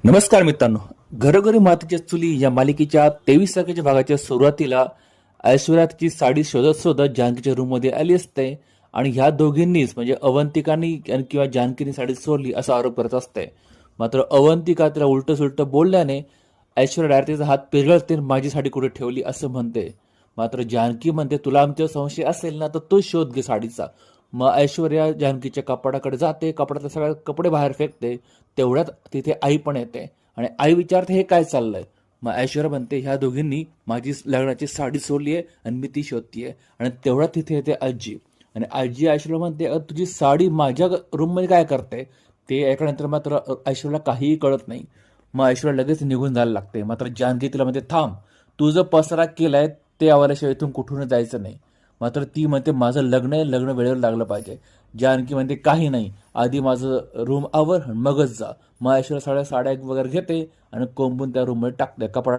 नमस्कार मित्रांनो. घरोघरी मातीच्या चुली या मालिकेच्या 23 तारखेच्या भागाच्या सुरुवातीला ऐश्वर्या तिची साडी शोधत शोधत जानकीच्या रूममध्ये आली असते आणि ह्या दोघींनीच म्हणजे अवंतिकानी किंवा जानकीने साडी चोरली असा आरोप करत असते. मात्र अवंतिका तिला उलट सुलट बोलल्याने ऐश्वर्या डायरेक्ट तिचा हात पिरगळते, माझी साडी कुठे ठेवली असं म्हणते. मात्र जानकी म्हणते, तुला आमच्यावर संशय असेल ना तर तू शोध घे साडीचा. मग ऐश्वर्या जानकीच्या कपाटाकडे जाते, कपाटातले सगळे कपडे बाहेर फेकते. तेवढ्यात तिथे आई पण येते आणि आई विचारते, हे काय चाललंय. मग ऐश्वर्या म्हणते, ह्या दोघींनी माझी लग्नाची साडी सोडली आहे आणि मी ती शोधतीये. आणि तेवढ्यात तिथे येते आजी आणि आजी ऐश्वर्या म्हणते, तुझी साडी माझ्या रूममध्ये काय करते. ते ऐकल्यानंतर मात्र ऐश्वर्याला काहीही कळत नाही. मग ऐश्वर्या लगेच निघून जायला लागते. मात्र जानकी तिला म्हणते, थांब, तू जो पसारा केलाय ते आवरल्याशिवाय इथून कुठून जायचं नाही. मात्र ती म्हणते, माझं लग्न आहे, लग्न वेळेवर लागलं पाहिजे. जानकी म्हणते, काही नाही, आधी माझं रूम आवर मगच जा. मग ऐश्वर्या साड्या वगैरे घेते आणि कोंबून त्या रूममध्ये टाकते, कपडा